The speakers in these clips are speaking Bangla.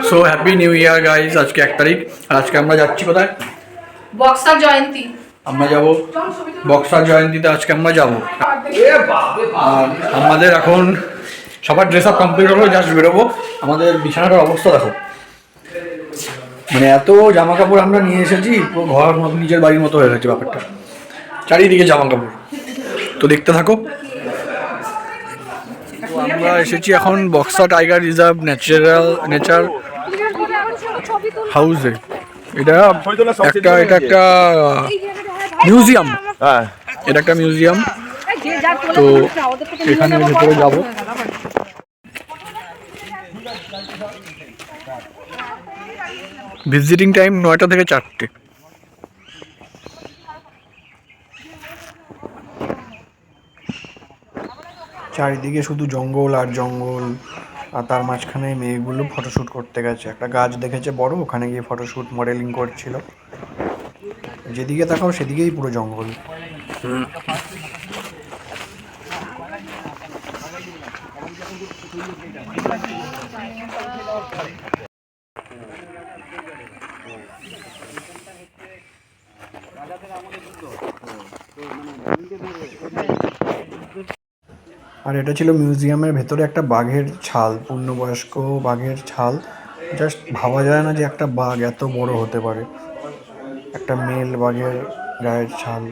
So happy new year guys. আজকে 1 তারিখ আর আজকে আমরা যাচ্ছি কোথায়? বক্সার জয়ন্তী। আমরা যাব বক্সার জয়ন্তীতে। আজকে আমরা যাব আর আমাদের এখন সবার ড্রেস আপ কমপ্লিট হলো, জাস্ট বেরোবো। আমাদের বিছানাটার অবস্থা দেখো, মানে এত জামা কাপড় আমরা নিয়ে এসেছি, পুরো ঘর মতো নিজের বাড়ির মতো হয়ে গেছে ব্যাপারটা, চারিদিকে জামা কাপড়। তো দেখতে থাকো। তো আমরা এসেছি এখন বক্সা টাইগার রিজার্ভ নেচার হাউসে। এটা একটা মিউজিয়াম। হ্যাঁ, এটা একটা মিউজিয়াম। তো এখানে ভেতরে যাব। ভিজিটিং টাইম 9টা থেকে 4টে। চারিদিকে শুধু জঙ্গল আর জঙ্গল, আর তার মাঝখানে মেয়েগুলো ফটোশ্যুট করতে গেছে। একটা গাছ দেখেছে বড়, ওখানে গিয়ে ফটোশ্যুট মডেলিং করছিল। যেদিকে তাকাও সেদিকেই পুরো জঙ্গল। আর এটা ছিল মিউজিয়ামের ভেতরে একটা বাঘের ছাল, পূর্ণবয়স্ক বাঘের ছাল। জাস্ট ভাবা যায় না যে একটা বাঘ এত বড় হতে পারে, একটা মেল বাঘের গায়ের ছাল।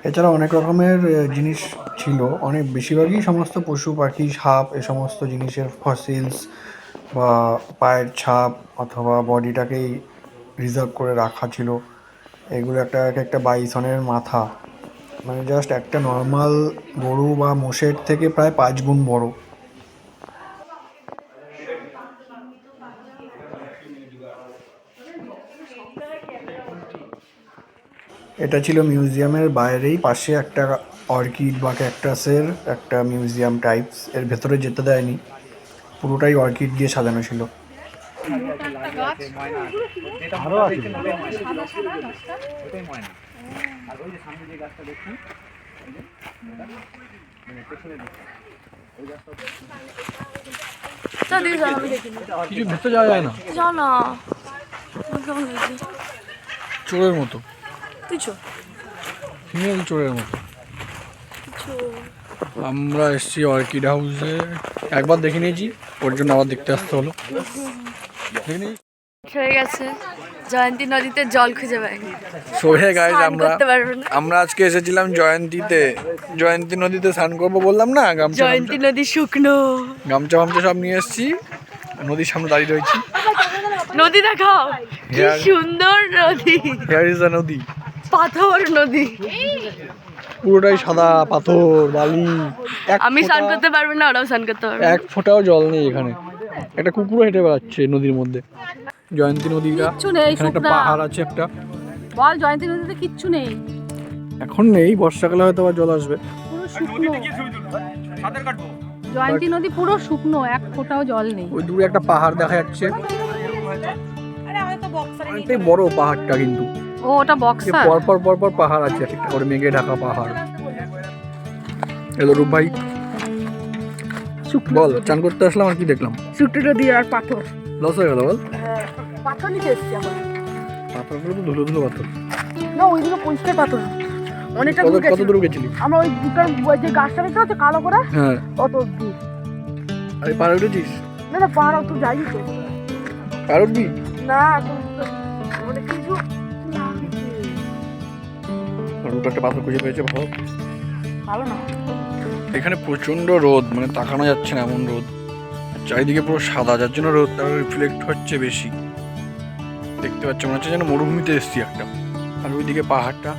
এছাড়া অনেক রকমের জিনিস ছিল, অনেক বেশিরভাগই সমস্ত পশু পাখি, সাপ, এ সমস্ত জিনিসের ফসিলস বা পায়ের ছাপ অথবা বডিটাকেই রিজার্ভ করে রাখা ছিল। এগুলো একটা বাইসনের মাথা, মানে জাস্ট একটা নর্মাল গরু বা মোষের থেকে প্রায় 5 গুণ বড়। এটা ছিল মিউজিয়ামের বাইরেই, পাশে একটা অর্কিড বা ক্যাকটাসের একটা মিউজিয়াম টাইপস। এর ভেতরে যেতে দেয়নি, পুরোটাই অর্কিড দিয়ে সাজানো ছিল। কিছু ভেতরে যাওয়া যায় না, চোরের মতো, ফিমেল চোরের মতো। আমরা এসেছি অর্কিড হাউসে, একবার দেখে নিয়েছি, ওর জন্য আবার দেখতে আসতে হলো। হয়ে গেছে জয়ন্তী নদীতে জল খুঁজে পাইনি। সো হে গাইস, আমরা আজকে এসেছিলাম জয়ন্তীতে। জয়ন্তী নদীতে স্নান করবো বললাম না, জয়ন্তী নদী শুকনো, গামছা ফামছা সব নিয়ে এসেছি। নদীর সামনে দাঁড়িয়ে রয়েছি। নদী দেখাও, কি সুন্দর নদী। হিয়ার ইজ দ্য নদী, পাথর নদী, পুরোটাই সাদা পাথর বালি। আমি স্নান করতে পারবো না, ওরাও স্নান করতে পারবে। এক ফোঁটাও জল নেই এখানে। একটা কুকুরও হেঁটে বেড়াচ্ছে নদীর মধ্যে। জয়ন্তী নদীটা, এখানে একটা পাহাড় আছে একটা। বল, জয়ন্তী নদীতে কিচ্ছু নেই এখন নেই, বর্ষাকালে হয়তো আবার জল আসবে। পুরো শুকনো জয়ন্তী নদী, পুরো শুকনো, এক ফোঁটাও জল নেই। ওই দূরে একটা পাহাড় দেখা যাচ্ছে, অনেকটাই বড় পাহাড়টা কিন্তু। ও, ওটা বক্সার। পরপর পরপর পাহাড় আছে, একটা করে মেঘে ঢাকা পাহাড়। এলো রূপ ভাই, বল, চান করতে আসলাম আর কি দেখলাম? শুকনো নদী আর পাথর। লস হয়ে গেল বল। পাথর নিতে এসছি এখন। পাথরগুলো তো ধুলো ধুলো পাথর না, ওইগুলো পরিষ্কার পাথর। অনেকটা দূর কত দূর গেছিলি? আমরা ওই দুটার যে গাছটা দেখতে হচ্ছে কালো করে, হ্যাঁ, অত দূর। আরে পাহাড় উঠেছিস? না না, পাহাড় অত যাইনি তো। পাহাড় উঠবি না, এখন মানে কিছু একটা পাথর খুঁজে পেয়েছে, ভালো। ভালো না। এখানে প্রচন্ড রোদ, মানে তাকানো যাচ্ছে না এমন রোদ। চারিদিকে পুরো সাদা, যার জন্য রোদটা রিফ্লেক্ট হচ্ছে বেশি। দেখতে পাচ্ছ, মনে হচ্ছে যেন মরুভূমিতে এসছি একটা। আর ওইদিকে পাহাড়টা।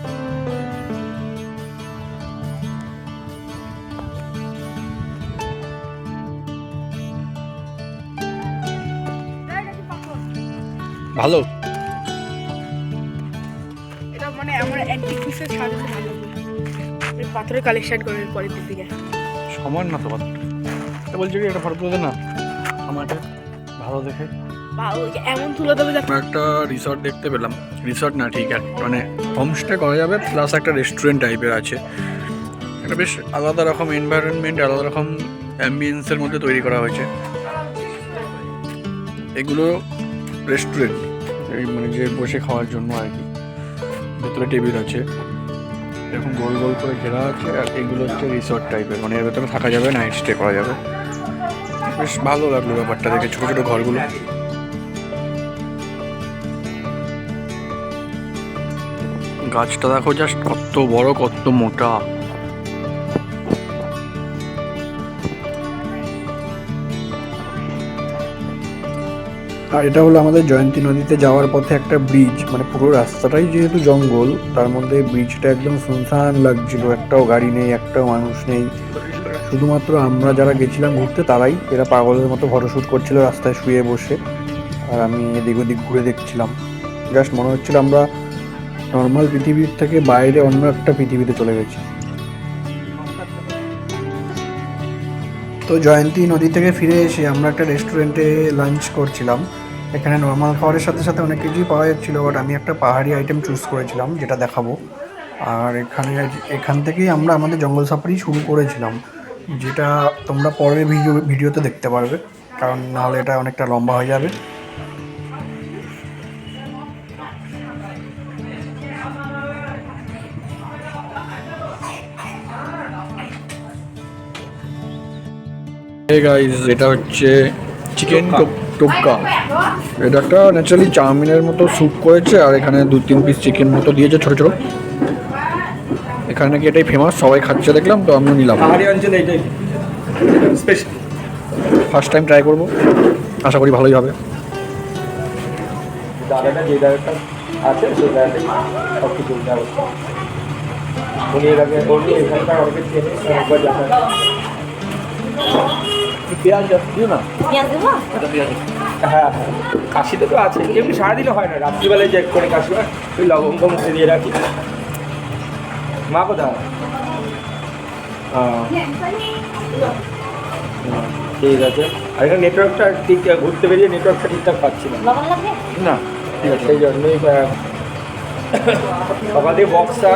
ভালো, এটা মানে আমার অ্যান্টিক পিসের ছাড় ভালো। এই পাথরের কালেকশন করে পরের দিকে সমান না তো পাথরটা। বলছি কি একটা ফটো তুলে দে না আমাকে, ভালো দেখে। এমন তুলে দেবে। একটা রিসর্ট দেখতে পেলাম, রিসর্ট না ঠিক মানে হোমস্টে করা যাবে, প্লাস একটা রেস্টুরেন্ট টাইপের আছে। একটা বেশ আলাদা রকম এনভায়রনমেন্ট, আলাদা রকম অ্যাম্বিয়েন্সের মধ্যে তৈরি করা হয়েছে। এগুলো রেস্টুরেন্ট, এই মানে যে বসে খাওয়ার জন্য আর কি। ভেতরে টেবিল আছে, এরকম গোল গোল করে ঘেরা আছে। আর এগুলো হচ্ছে রিসর্ট টাইপের, মানে এর ভেতরে থাকা যাবে, নাইট স্টে করা যাবে। বেশ ভালো লাগলো ব্যাপারটা দেখে, ছোটো ছোটো ঘরগুলো। গাছটা দেখো জাস্ট কত বড়, কত মোটা। আর এটা হলো আমাদের জয়ন্তী নদীতে যাওয়ার পথে একটা ব্রিজ, মানে পুরো রাস্তাটাই যেহেতু জঙ্গল, তার মধ্যে ব্রিজটা একদম শুনশান লাগছিল, একটাও গাড়ি নেই, একটাও মানুষ নেই। শুধুমাত্র আমরা যারা গেছিলাম ঘুরতে তারাই, এরা পাগলের মতো ফটোশ্যুট করছিল রাস্তায় শুয়ে বসে, আর আমি এদিক ওদিক ঘুরে দেখছিলাম। জাস্ট মনে হচ্ছিল আমরা নর্মাল পৃথিবীর থেকে বাইরে অন্য একটা পৃথিবীতে চলে গেছি। তো জয়ন্তী নদী থেকে ফিরে এসে আমরা একটা রেস্টুরেন্টে লাঞ্চ করছিলাম। এখানে নর্মাল খাবারের সাথে সাথে অনেক কিছুই পাওয়া যাচ্ছিলো, বাট আমি একটা পাহাড়ি আইটেম চুজ করেছিলাম যেটা দেখাবো। আর এখান থেকেই আমরা আমাদের জঙ্গল সাফারি শুরু করেছিলাম, যেটা তোমরা পরের ভিডিওতে দেখতে পারবে, কারণ নাহলে এটা অনেকটা লম্বা হয়ে যাবে। গাইস, এটা হচ্ছে চিকেন টোক্কা। এটা একটা ন্যাচারালি চাউমিনের মতো স্যুপ করেছে, আর এখানে 2-3 পিস চিকেন মতো দিয়েছে ছোটো ছোটো। এখানে নাকি এটাই ফেমাস, সবাই খাচ্ছে দেখলাম, তো আমিও নিলাম। পাহাড়ি অঞ্চলে এটাই স্পেশাল। ফার্স্ট টাইম ট্রাই করবো, আশা করি ভালোই হবে। দাদাটা যে দাদাটা আছে সেই দাদাটাই সব কিছু ব্যবস্থা। উনি এর আগে উনি এখানকার অনেকে চেনে, একবার যাতায়াত। পেঁয়াজ দিও না। হ্যাঁ হ্যাঁ, কাশিতে তো আছে, এমনি সারাদিনও হয় না, রাত্রিবেলায় যে করে কাশি হয় ওই লবঙ্গ মুখে দিয়ে রাখি। মা কোথায়? ঠিক আছে। আর এখানে নেটওয়ার্কটা ঠিক ঘুরতে বেরিয়ে নেটওয়ার্কটা ঠিকঠাক পাচ্ছি না। না ঠিক আছে, সেই জন্যই সকাল থেকে বক্সা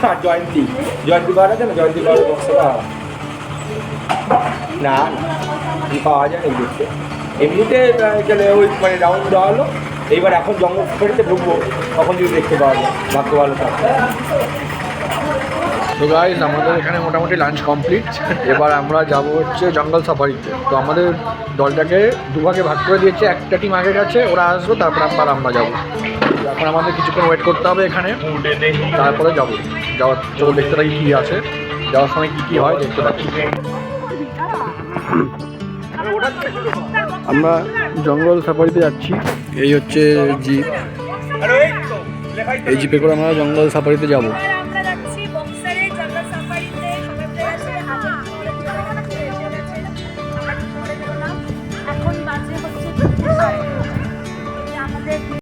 আর জয়ন্তী পাওয়া আছে না, জয়ন্তী পাওয়ার বক্সটা না পাওয়া যায় না দেখতে। এমনিতে গেলে ওই মানে রাউন্ড দেওয়া হলো। এইবার এখন জঙ্গল সাফারিতে ঢুকবো, তখন যদি দেখতে পাওয়া যায়, ভাগ্য ভালো থাকবে। তো গাইস, আমাদের এখানে মোটামুটি লাঞ্চ কমপ্লিট। এবার আমরা যাব হচ্ছে জঙ্গল সাফারিতে। তো আমাদের দলটাকে দুভাগে ভাগ করে দিয়েছে, একটা টিম আগে গেছে, ওরা আসবে, তারপর আমরা যাবো। এখন আমাদের কিছুক্ষণ ওয়েট করতে হবে এখানে, তারপরে যাওয়ার চলো দেখতে থাকি কী আছে, যাওয়ার সময় কী হয় দেখতে পাচ্ছি। আমরা জঙ্গল সাফারিতে যাচ্ছি, এই হচ্ছে জিপ, এই জিপে করে আমরা জঙ্গল সাফারিতে যাব।